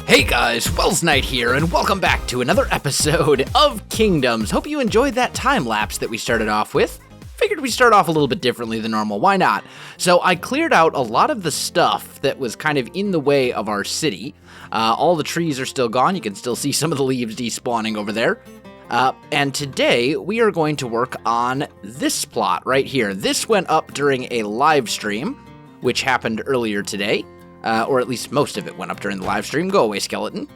Hey guys, Welsknight here, and welcome back to another episode of Kingdoms. Hope you enjoyed that time lapse that we started off with. Figured we'd start off a little bit differently than normal, why not? So I cleared out a lot of the stuff that was kind of in the way of our city. All the trees are still gone, you can still see some of the leaves despawning over there. And today we are going to work on this plot right here. This went up during a live stream, which happened earlier today. Or at least most of it went up during the live stream. Go away, skeleton.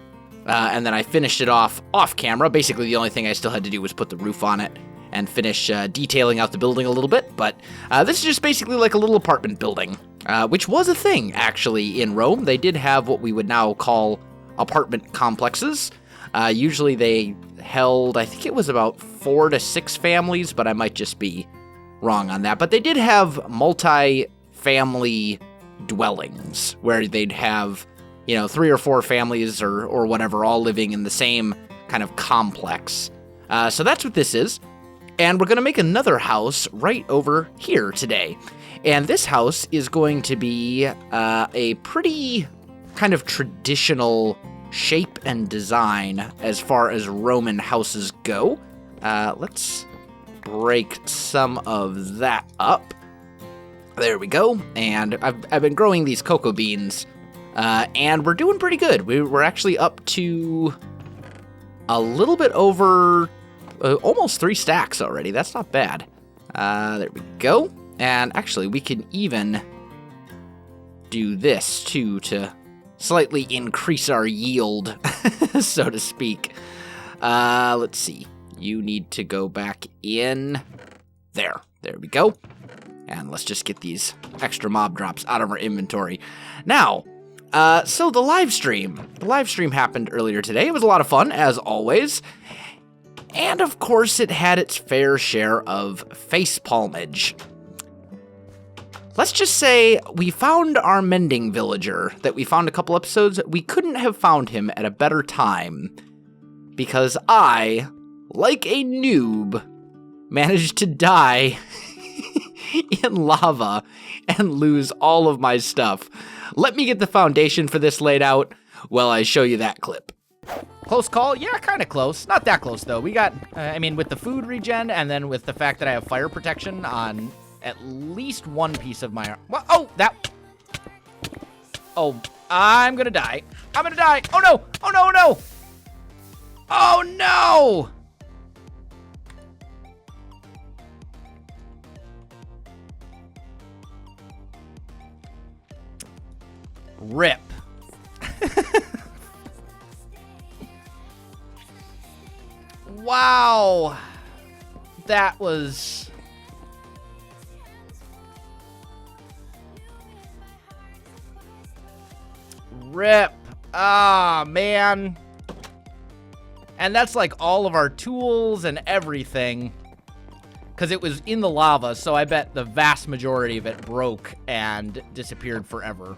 And then I finished it off camera. Basically, the only thing I still had to do was put the roof on it and finish detailing out the building a little bit. But this is just basically like a little apartment building, which was a thing, actually, in Rome. They did have what we would now call apartment complexes. Usually they held, I think it was about 4 to 6 families, but I might just be wrong on that. But they did have multi-family dwellings where they'd have, 3 or 4 families or whatever all living in the same kind of complex. So that's what this is. And we're going to make another house right over here today. And this house is going to be a pretty kind of traditional shape and design as far as Roman houses go. Let's break some of that up. There we go, and I've been growing these cocoa beans, and we're doing pretty good. We're actually up to a little bit over almost 3 stacks already. That's not bad. There we go, and actually we can even do this too to slightly increase our yield, so to speak. Let's see. You need to go back in there. There we go. And let's just get these extra mob drops out of our inventory. Now, so the live stream happened earlier today. It was a lot of fun, as always. And of course, it had its fair share of facepalmage. Let's just say we found our mending villager that we found a couple episodes. We couldn't have found him at a better time because I, like a noob, managed to die in lava and lose all of my stuff. Let me get the foundation for this laid out while I show you that clip. Close call? Yeah, kind of close. Not that close, though. We got, with the food regen and then with the fact that I have fire protection on at least one piece of my... Well, Oh, I'm gonna die. I'm gonna die. Oh, no. Oh, no, no. Oh, no. Rip. Wow. That was... Rip. Ah, man. And that's like all of our tools and everything. because it was in the lava, so I bet the vast majority of it broke and disappeared forever.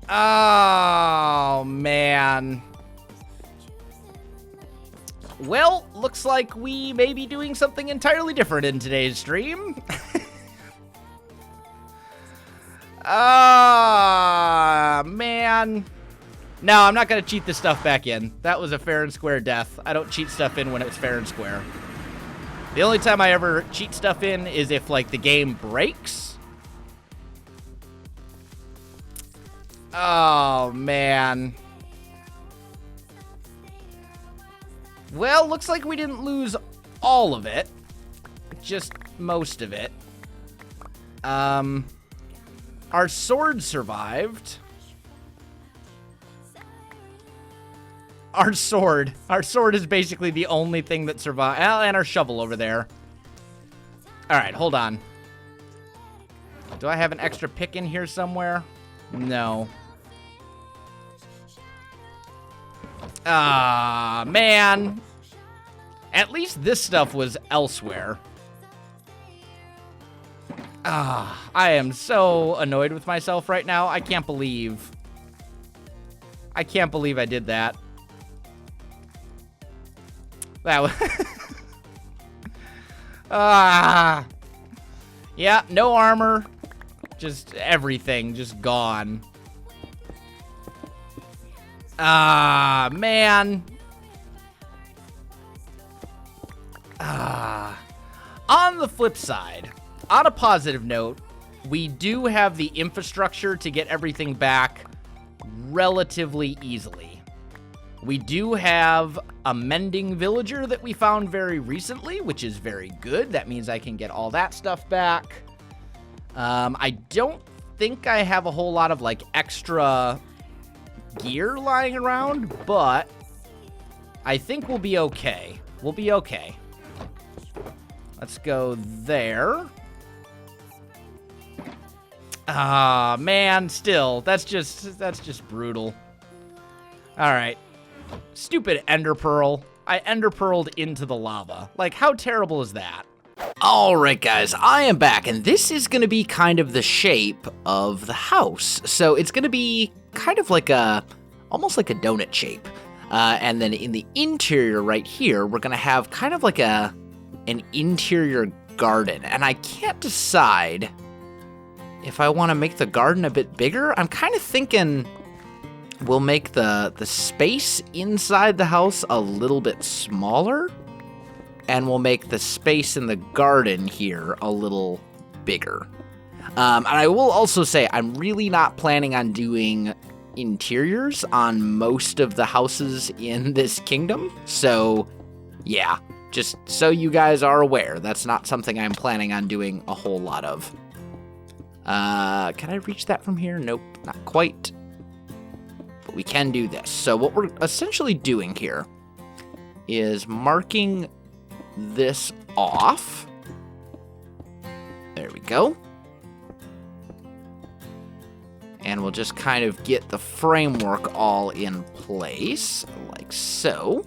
Oh, man. Well, looks like we may be doing something entirely different in today's stream. Ah, man. No, I'm not going to cheat this stuff back in. That was a fair and square death. I don't cheat stuff in when it's fair and square. The only time I ever cheat stuff in is if, like, the game breaks. Oh, man. Well, looks like we didn't lose all of it. Just most of it. Our sword survived. Our sword is basically the only thing that survived. And our shovel over there. All right, hold on. Do I have an extra pick in here somewhere? No. Ah, man. At least this stuff was elsewhere. Ah, I am so annoyed with myself right now. I can't believe I did that. That was... Ah. Yeah, no armor. Just everything, just gone. Ah, man. Ah. On the flip side, on a positive note, we do have the infrastructure to get everything back relatively easily. We do have a mending villager that we found very recently, which is very good. That means I can get all that stuff back. I don't think I have a whole lot of, like, extra gear lying around, but I think we'll be okay. We'll be okay. Let's go there. Ah, man, still, that's just brutal. All right. Stupid ender pearl. I ender pearled into the lava. Like, how terrible is that? All right, guys, I am back, and this is going to be kind of the shape of the house. So it's going to be kind of like almost like a donut shape. And then in the interior right here, we're going to have kind of like an interior garden. And I can't decide if I want to make the garden a bit bigger. I'm kind of thinking we'll make the space inside the house a little bit smaller, and we'll make the space in the garden here a little bigger. And I will also say I'm really not planning on doing interiors on most of the houses in this kingdom. So, yeah, just so you guys are aware, that's not something I'm planning on doing a whole lot of. Can I reach that from here? Nope, not quite. But we can do this. So what we're essentially doing here is marking this off. There we go. And we'll just kind of get the framework all in place, like so.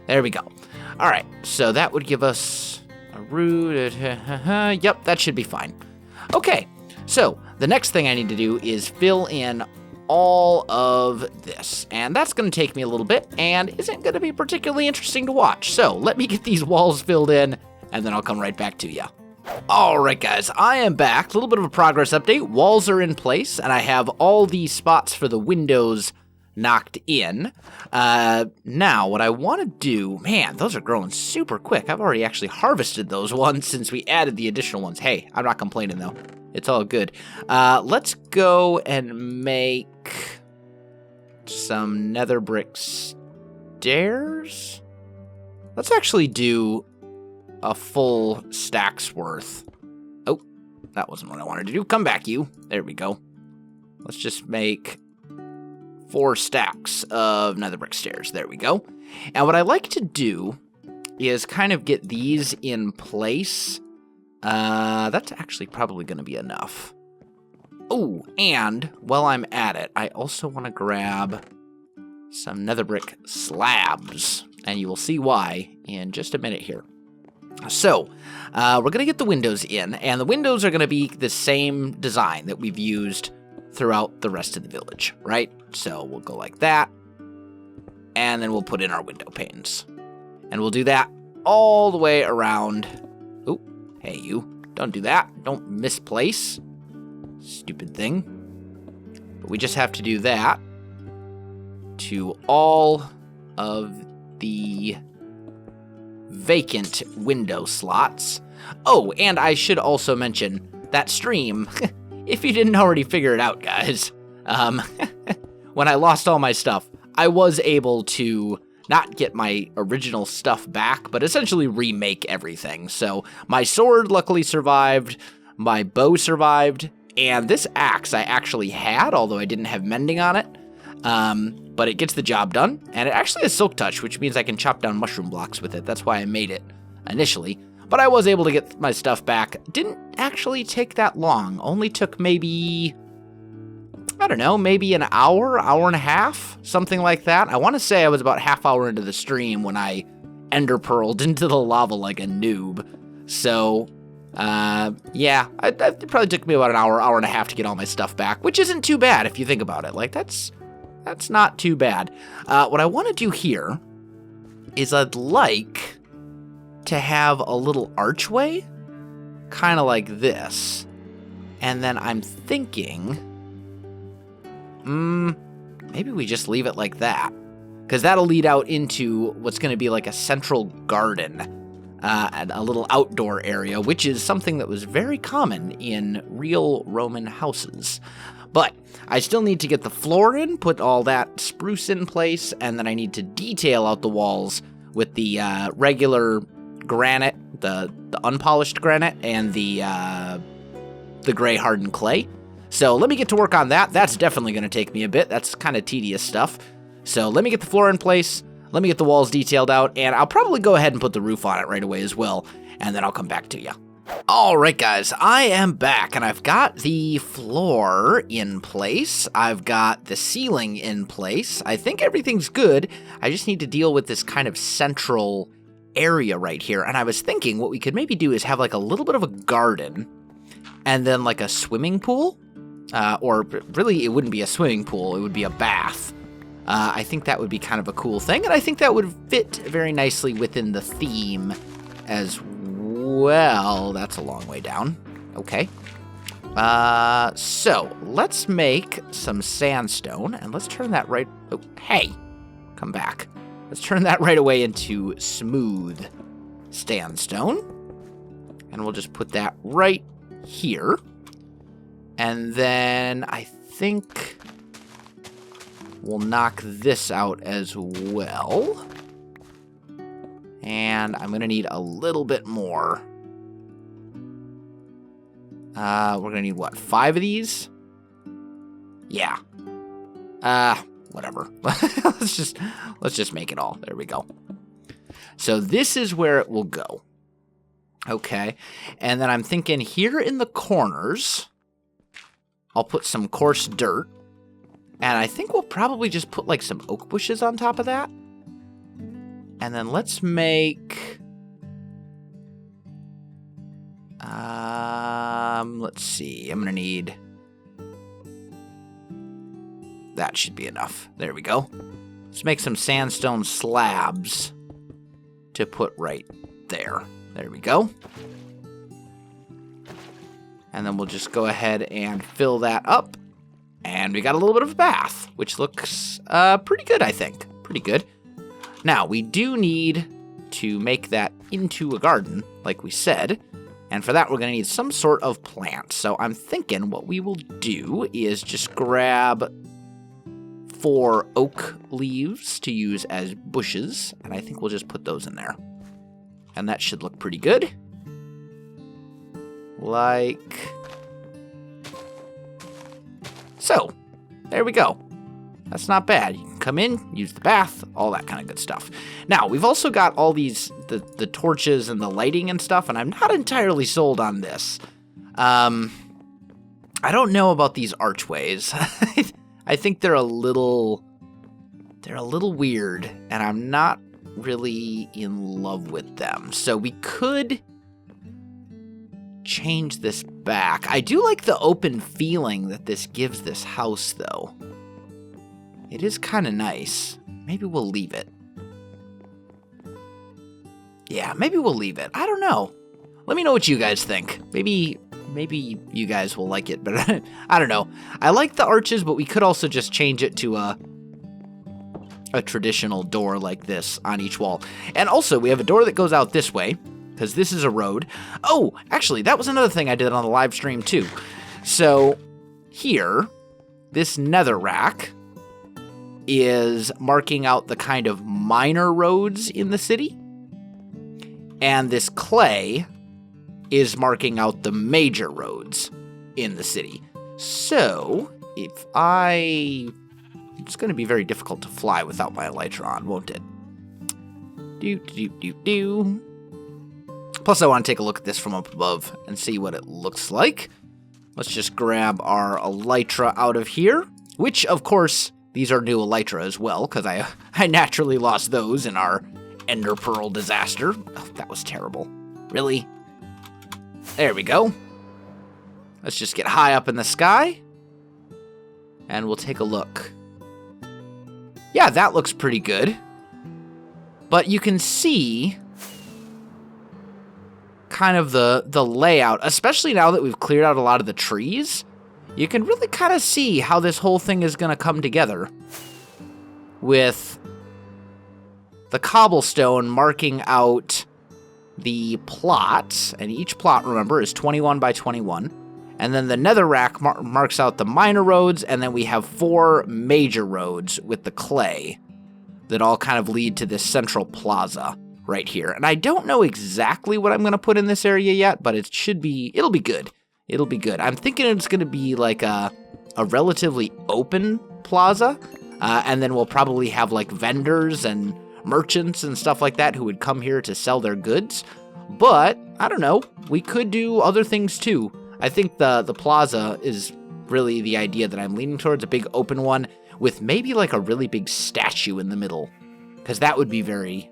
There we go. All right, so that would give us a root. Yep, that should be fine. Okay, so the next thing I need to do is fill in all of this, and that's going to take me a little bit and isn't going to be particularly interesting to watch. So let me get these walls filled in, and then I'll come right back to you. All right, guys, I am back. A little bit of a progress update. Walls are in place, and I have all these spots for the windows knocked in. Now, what I want to do, man, those are growing super quick. I've already actually harvested those ones since we added the additional ones. Hey, I'm not complaining, though. It's all good. Let's go and make some nether brick stairs. Let's actually do a full stack's worth. Oh, that wasn't what I wanted to do. Come back, you. There we go. Let's just make 4 stacks of nether brick stairs. There we go. And what I like to do is kind of get these in place. That's actually probably going to be enough. Oh, and while I'm at it, I also want to grab some nether brick slabs, and you will see why in just a minute here. So, we're going to get the windows in, and the windows are going to be the same design that we've used throughout the rest of the village, right? So we'll go like that, and then we'll put in our window panes. And we'll do that all the way around. Oh, hey you, don't do that. Don't misplace. Stupid thing. But we just have to do that to all of the vacant window slots. Oh, and I should also mention that stream, if you didn't already figure it out, guys, when I lost all my stuff, I was able to not get my original stuff back, but essentially remake everything. So my sword luckily survived, my bow survived, and this axe I actually had, although I didn't have mending on it. But it gets the job done, and it actually has silk touch, which means I can chop down mushroom blocks with it. That's why I made it initially. But I was able to get my stuff back. Didn't actually take that long. Only took maybe, I don't know, maybe an hour, hour and a half, something like that. I want to say I was about half hour into the stream when I ender pearled into the lava like a noob. So, yeah, it probably took me about an hour, hour and a half to get all my stuff back, which isn't too bad if you think about it. Like, that's not too bad. What I want to do here is I'd like to have a little archway, kind of like this. And then I'm thinking, maybe we just leave it like that, because that'll lead out into what's going to be like a central garden, and a little outdoor area, which is something that was very common in real Roman houses. But I still need to get the floor in, put all that spruce in place, and then I need to detail out the walls with the regular granite, the unpolished granite, and the gray hardened clay. So let me get to work on that. That's definitely going to take me a bit. That's kind of tedious stuff. So let me get the floor in place, let me get the walls detailed out, and I'll probably go ahead and put the roof on it right away as well, and then I'll come back to you. Alright guys, I am back, and I've got the floor in place, I've got the ceiling in place, I think everything's good, I just need to deal with this kind of central area right here, and I was thinking what we could maybe do is have like a little bit of a garden, and then like a swimming pool, or really it wouldn't be a swimming pool, it would be a bath. I think that would be kind of a cool thing, and I think that would fit very nicely within the theme as well. That's a long way down. Okay. So let's make some sandstone, and let's turn that right... Oh, hey! Come back. Let's turn that right away into smooth sandstone, and we'll just put that right here. And then I think we'll knock this out as well. And I'm going to need a little bit more. We're going to need, what, 5 of these? Yeah. Whatever. let's just make it all. There we go. So this is where it will go. Okay. And then I'm thinking here in the corners, I'll put some coarse dirt. And I think we'll probably just put like some oak bushes on top of that. And then let's make, let's see, I'm gonna need, that should be enough. There we go. Let's make some sandstone slabs to put right there. There we go. And then we'll just go ahead and fill that up. And we got a little bit of a bath, which looks pretty good, I think. Pretty good. Now, we do need to make that into a garden, like we said, and for that we're going to need some sort of plant. So I'm thinking what we will do is just grab 4 oak leaves to use as bushes, and I think we'll just put those in there. And that should look pretty good. Like so. There we go. That's not bad. You can come in, use the bath, all that kind of good stuff. Now, we've also got all these, the torches and the lighting and stuff, and I'm not entirely sold on this. I don't know about these archways. I think they're a little They're a little weird, and I'm not really in love with them. So we could change this back. I do like the open feeling that this gives this house, though. It is kind of nice. Maybe we'll leave it. Yeah, maybe we'll leave it. I don't know. Let me know what you guys think. Maybe you guys will like it, but I don't know. I like the arches, but we could also just change it to a traditional door like this on each wall. And also, we have a door that goes out this way, because this is a road. Oh, actually, that was another thing I did on the live stream, too. So, here, this nether rack is marking out the kind of minor roads in the city. And this clay is marking out the major roads in the city. So, it's going to be very difficult to fly without my elytra on, won't it? Plus, I want to take a look at this from up above and see what it looks like. Let's just grab our elytra out of here, which, of course, these are new elytra as well, because I naturally lost those in our Ender Pearl disaster. Oh, that was terrible. Really? There we go. Let's just get high up in the sky, and we'll take a look. Yeah, that looks pretty good. But you can see kind of the layout, especially now that we've cleared out a lot of the trees. You can really kind of see how this whole thing is going to come together with the cobblestone marking out the plots, and each plot, remember, is 21 by 21. And then the netherrack marks out the minor roads, and then we have 4 major roads with the clay that all kind of lead to this central plaza right here. And I don't know exactly what I'm going to put in this area yet, but it'll be good. It'll be good. I'm thinking it's going to be like a relatively open plaza, and then we'll probably have like vendors and merchants and stuff like that who would come here to sell their goods. But, I don't know, we could do other things too. I think the plaza is really the idea that I'm leaning towards, a big open one with maybe like a really big statue in the middle, because that would be very,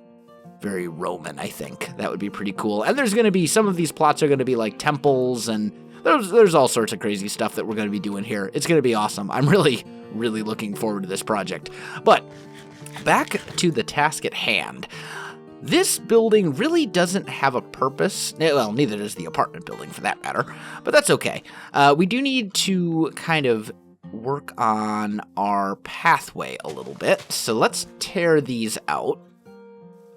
very Roman, I think. That would be pretty cool. And there's going to be, some of these plots are going to be like temples, and there's all sorts of crazy stuff that we're going to be doing here. It's going to be awesome. I'm really, really looking forward to this project. But back to the task at hand. This building really doesn't have a purpose. Well, neither does the apartment building for that matter, but that's okay. We do need to kind of work on our pathway a little bit. So let's tear these out.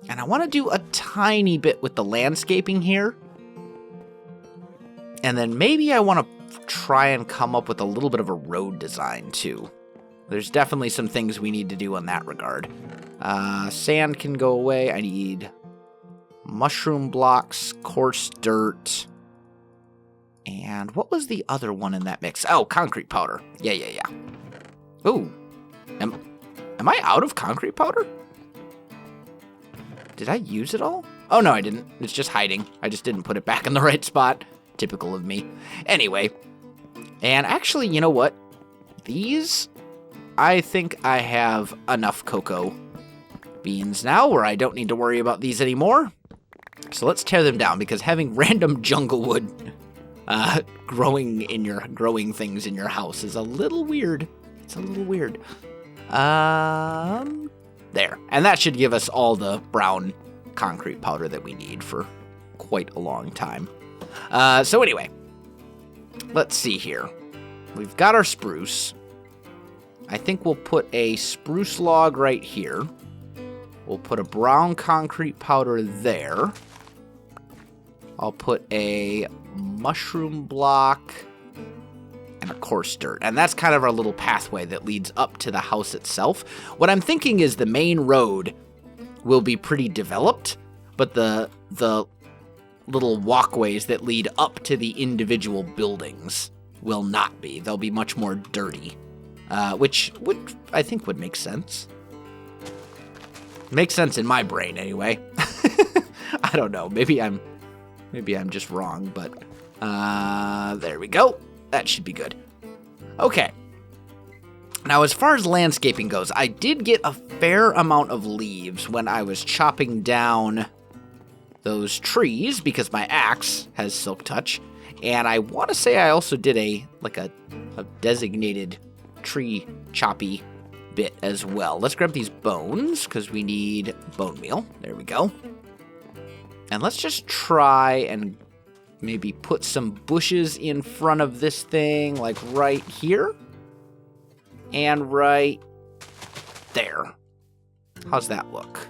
And I want to do a tiny bit with the landscaping here. And then maybe I want to try and come up with a little bit of a road design too. There's definitely some things we need to do in that regard. Sand can go away. I need mushroom blocks, coarse dirt, and what was the other one in that mix? Oh, concrete powder. Yeah. Ooh, am I out of concrete powder? Did I use it all? Oh, no, I didn't. It's just hiding. I just didn't put it back in the right spot. Typical of me. Anyway, and actually, you know what? These, I think I have enough cocoa beans now where I don't need to worry about these anymore. So let's tear them down, because having random jungle wood growing things in your house is a little weird. It's a little weird. There. And that should give us all the brown concrete powder that we need for quite a long time. So anyway, let's see here. We've got our spruce. I think we'll put a spruce log right here. We'll put a brown concrete powder there. I'll put a mushroom block and a coarse dirt. And that's kind of our little pathway that leads up to the house itself. What I'm thinking is the main road will be pretty developed, but the little walkways that lead up to the individual buildings will not be. They'll be much more dirty, which I think would make sense. Makes sense in my brain anyway. I don't know. Maybe I'm just wrong, but there we go. That should be good. Okay. Now, as far as landscaping goes, I did get a fair amount of leaves when I was chopping down those trees because my axe has silk touch. And I want to say I also did a designated tree choppy bit as well. Let's grab these bones because we need bone meal. There we go. And let's just try and maybe put some bushes in front of this thing, like right here. And right there. How's that look?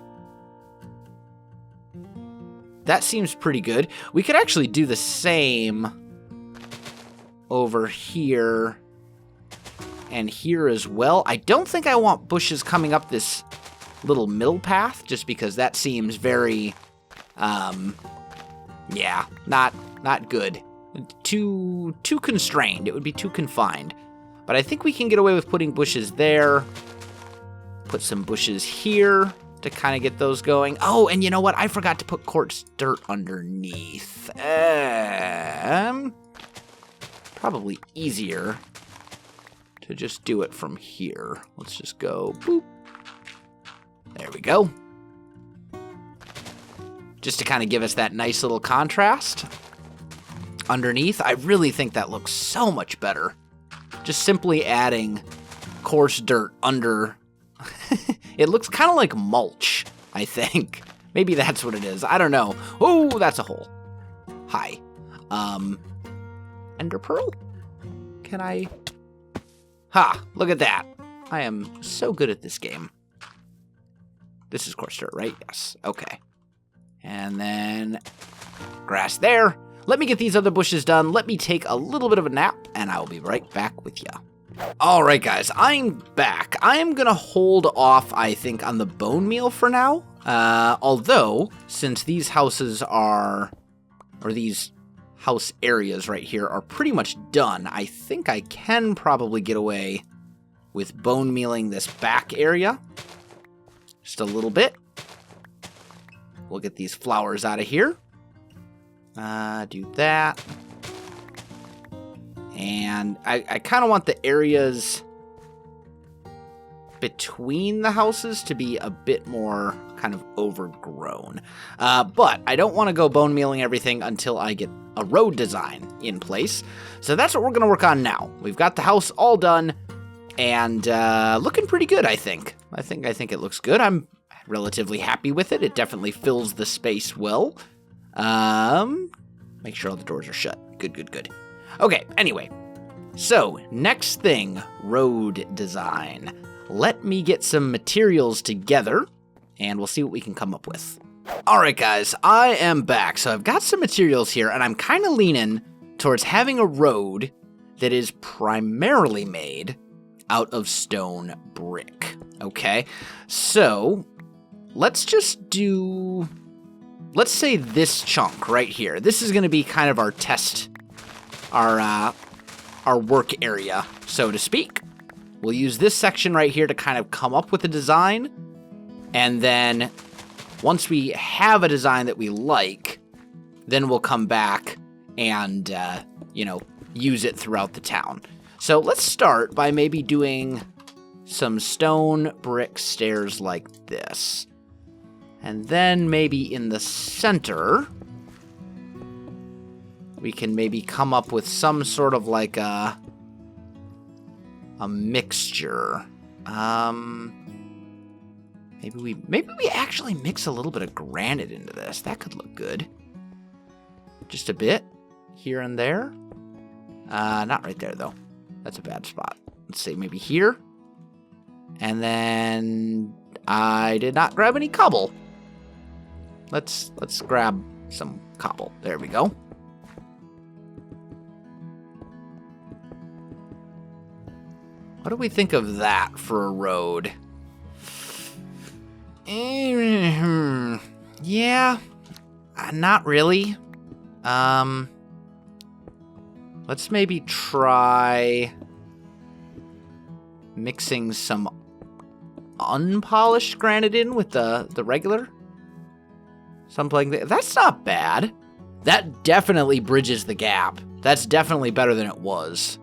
That seems pretty good. We could actually do the same over here and here as well. I don't think I want bushes coming up this little middle path, just because that seems very, yeah, not good. Too constrained. It would be too confined. But I think we can get away with putting bushes there. Put some bushes here to kind of get those going. Oh, and you know what? I forgot to put quartz dirt underneath. Probably easier to just do it from here. Let's just go boop. There we go. Just to kind of give us that nice little contrast underneath. I really think that looks so much better. Just simply adding coarse dirt under. It looks kind of like mulch, I think. Maybe that's what it is. I don't know. Oh, that's a hole. Hi. Ender pearl? Can I? Ha, look at that. I am so good at this game. This is coarse dirt, right? Yes. Okay. And then grass there. Let me get these other bushes done. Let me take a little bit of a nap, and I will be right back with ya. All right, guys, I'm back. I am going to hold off, I think, on the bone meal for now. Although, since these houses are, or these house areas right here are pretty much done, I think I can probably get away with bone mealing this back area. Just a little bit. We'll get these flowers out of here. Do that. And I kind of want the areas between the houses to be a bit more kind of overgrown. But I don't want to go bone mealing everything until I get a road design in place. So that's what we're going to work on now. We've got the house all done and looking pretty good, I think. I think it looks good. I'm relatively happy with it. It definitely fills the space well. Make sure all the doors are shut. Good. Okay, anyway. So, next thing, road design. Let me get some materials together, and we'll see what we can come up with. Alright guys, I am back. So I've got some materials here, and I'm kind of leaning towards having a road that is primarily made out of stone brick. Okay, so let's just do, let's say this chunk right here. This is going to be kind of our test, our work area, so to speak. We'll use this section right here to kind of come up with a design, and then once we have a design that we like, then we'll come back and, use it throughout the town. So let's start by maybe doing some stone brick stairs like this. And then maybe in the center, we can maybe come up with some sort of like a mixture. Maybe we actually mix a little bit of granite into this. That could look good. Just a bit here and there. Not right there though. That's a bad spot. Let's see, maybe here. And then I did not grab any cobble. Let's grab some cobble. There we go. What do we think of that for a road? Yeah, not really. Let's maybe try mixing some unpolished granite in with the regular. Something like that. That's not bad. That definitely bridges the gap. That's definitely better than it was.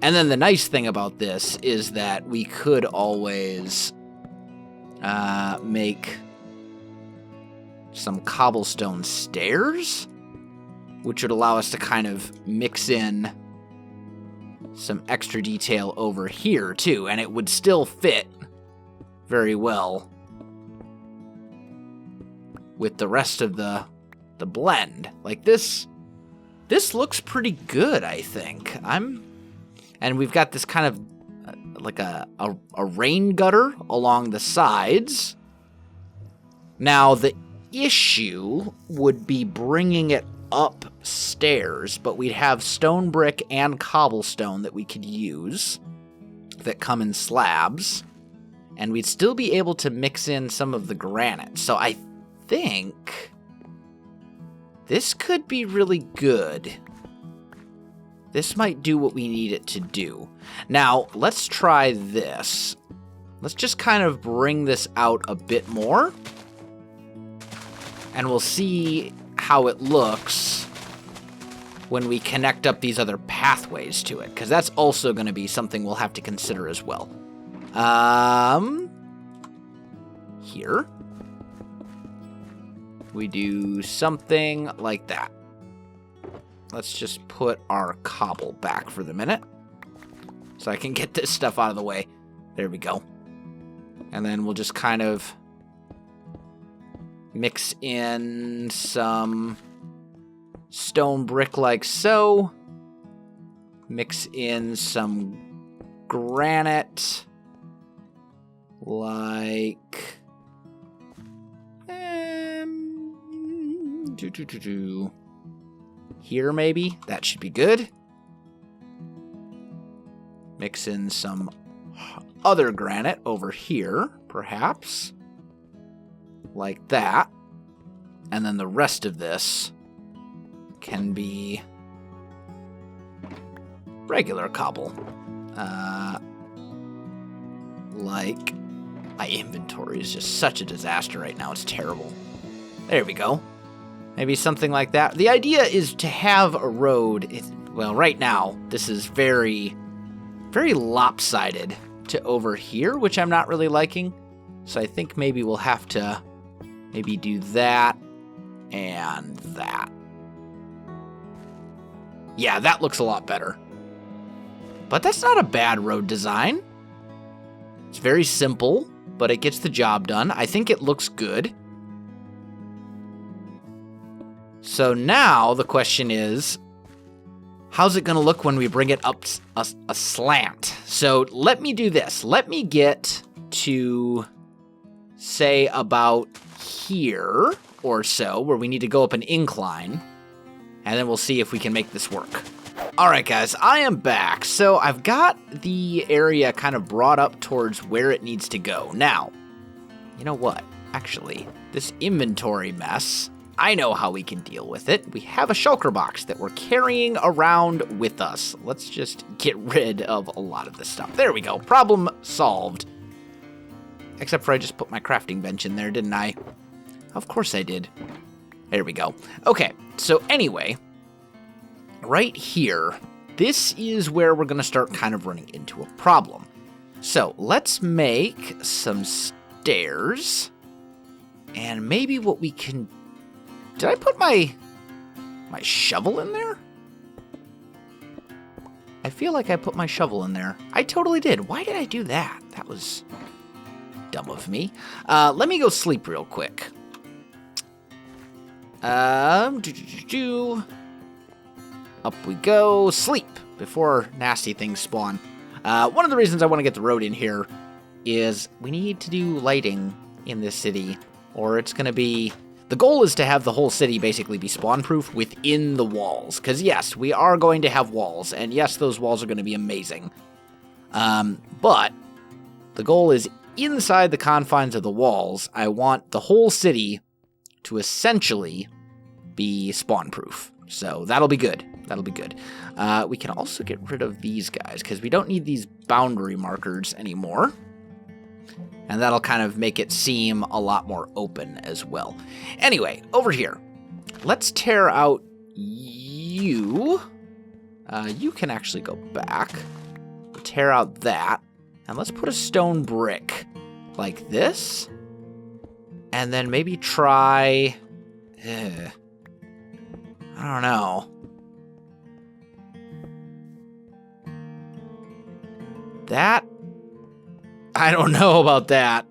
And then the nice thing about this is that we could always make some cobblestone stairs, which would allow us to kind of mix in some extra detail over here, too. And it would still fit very well with the rest of the blend. Like, this looks pretty good, I think. And we've got this kind of like a rain gutter along the sides. Now, the issue would be bringing it upstairs, but we'd have stone brick and cobblestone that we could use that come in slabs, and we'd still be able to mix in some of the granite. So I think this could be really good. This might do what we need it to do. Now, let's try this. Let's just kind of bring this out a bit more, and we'll see how it looks when we connect up these other pathways to it, because that's also going to be something we'll have to consider as well. Here. We do something like that. Let's just put our cobble back for the minute so I can get this stuff out of the way. There we go. And then we'll just kind of mix in some stone brick like so. Mix in some granite like here, maybe. That should be good. Mix in some other granite over here, perhaps. Like that. And then the rest of this can be regular cobble. Like, my inventory is just such a disaster right now. It's terrible. There we go. Maybe something like that. The idea is to have a road. Well, right now, this is very, very lopsided to over here, which I'm not really liking. So I think maybe we'll have to maybe do that and that. Yeah, that looks a lot better. But that's not a bad road design. It's very simple, but it gets the job done. I think it looks good. So now the question is, how's it going to look when we bring it up a slant? So let me do this. Let me get to, say, about here or so, where we need to go up an incline, and then we'll see if we can make this work. All right, guys, I am back. So I've got the area kind of brought up towards where it needs to go. Now, you know what? Actually, this inventory mess, I know how we can deal with it. We have a shulker box that we're carrying around with us. Let's just get rid of a lot of this stuff. There we go. Problem solved. Except for I just put my crafting bench in there, didn't I? Of course I did. There we go. Okay, so anyway, right here, this is where we're going to start kind of running into a problem. So let's make some stairs. And maybe what we can... Did I put my shovel in there? I feel like I put my shovel in there. I totally did. Why did I do that? That was dumb of me. Let me go sleep real quick. Up we go. Sleep before nasty things spawn. One of the reasons I want to get the road in here is we need to do lighting in this city, or it's going to be... The goal is to have the whole city basically be spawn-proof within the walls. Because, yes, we are going to have walls. And, yes, those walls are going to be amazing. But the goal is inside the confines of the walls, I want the whole city to essentially be spawn-proof. So that'll be good. That'll be good. We can also get rid of these guys because we don't need these boundary markers anymore. And that'll kind of make it seem a lot more open as well. Anyway, over here, let's tear out you. You can actually go back. tear out that. And let's put a stone brick like this. And then maybe try... I don't know. That? I don't know about that.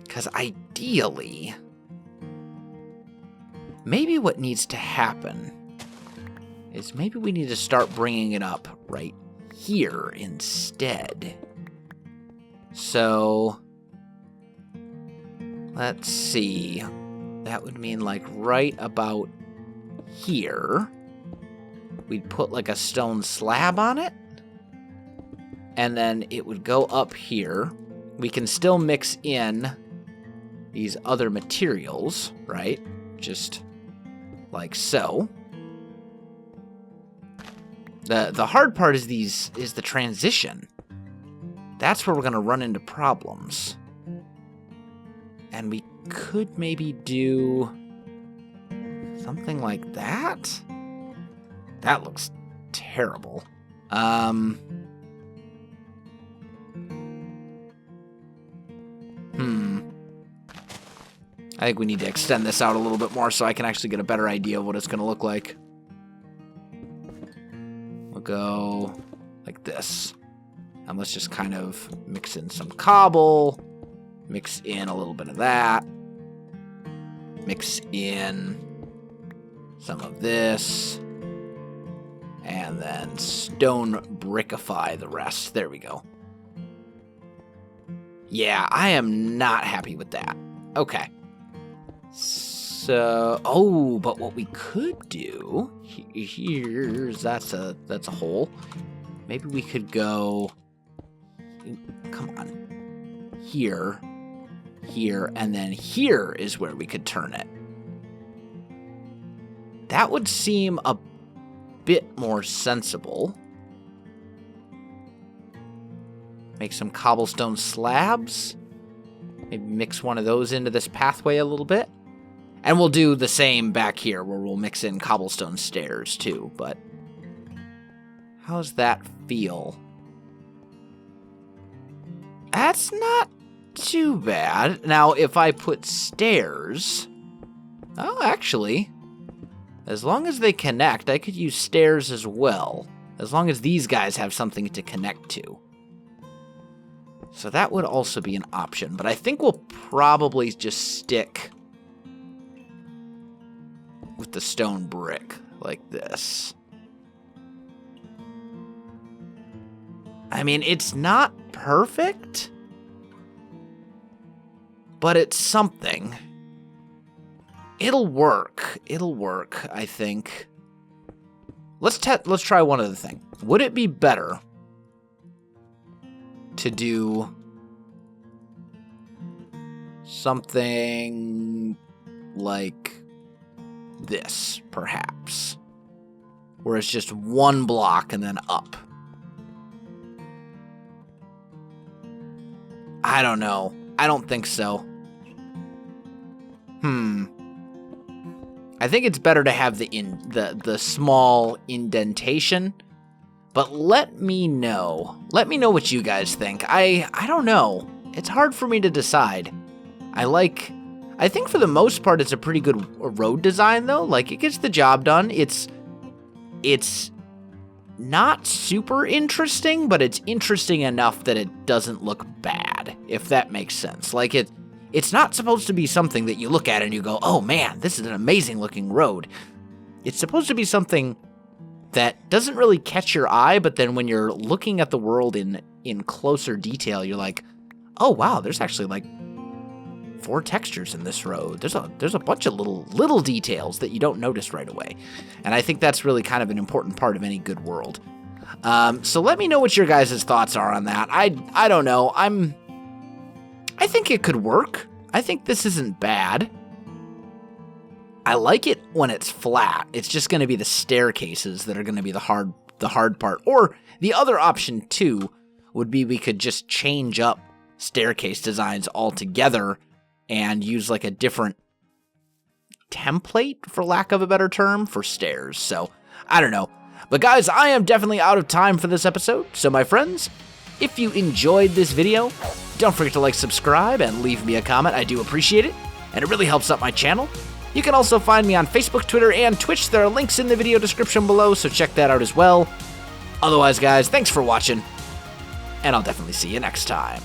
Because ideally, maybe what needs to happen is maybe we need to start bringing it up right here instead. So, let's see. That would mean like right about here. We'd put like a stone slab on it. And then it would go up here. We can still mix in these other materials, right? Just like so. The hard part is the transition. That's where we're going to run into problems. And we could maybe do something like that. That looks terrible. I think we need to extend this out a little bit more so I can actually get a better idea of what it's going to look like. We'll go like this. And let's just kind of mix in some cobble. Mix in a little bit of that. Mix in some of this. And then stone brickify the rest. There we go. Yeah, I am not happy with that. Okay. So, but what we could do here's that's a hole. Maybe we could go. Come on, here, and then here is where we could turn it. That would seem a bit more sensible. Make some cobblestone slabs. Maybe mix one of those into this pathway a little bit. And we'll do the same back here where we'll mix in cobblestone stairs too, but how's that feel? That's not too bad. Now, if I put stairs... Oh, actually, as long as they connect, I could use stairs as well. As long as these guys have something to connect to. So that would also be an option, but I think we'll probably just stick with the stone brick like this. I mean, it's not perfect, but it's something. It'll work. It'll work, I think. Let's try one other thing. Would it be better to do something like this, perhaps, where it's just one block and then up? I don't know. I don't think so. I think it's better to have the small indentation. But let me know. Let me know what you guys think. I don't know. It's hard for me to decide. I think for the most part it's a pretty good road design though. Like, it gets the job done. It's not super interesting, but it's interesting enough that it doesn't look bad, if that makes sense. Like, it's not supposed to be something that you look at and you go, "Oh man, this is an amazing looking road." It's supposed to be something that doesn't really catch your eye, but then when you're looking at the world in closer detail, you're like, "Oh wow, there's actually like 4 textures in this road. There's a bunch of little details that you don't notice right away." And I think that's really kind of an important part of any good world. So let me know what your guys' thoughts are on that. I don't know. I think it could work. I think this isn't bad. I like it when it's flat. It's just going to be the staircases that are going to be the hard part. Or the other option too would be we could just change up staircase designs altogether and use like a different template, for lack of a better term, for stairs. So, I don't know. But guys, I am definitely out of time for this episode. So my friends, if you enjoyed this video, don't forget to like, subscribe, and leave me a comment. I do appreciate it, and it really helps out my channel. You can also find me on Facebook, Twitter, and Twitch. There are links in the video description below, so check that out as well. Otherwise, guys, thanks for watching, and I'll definitely see you next time.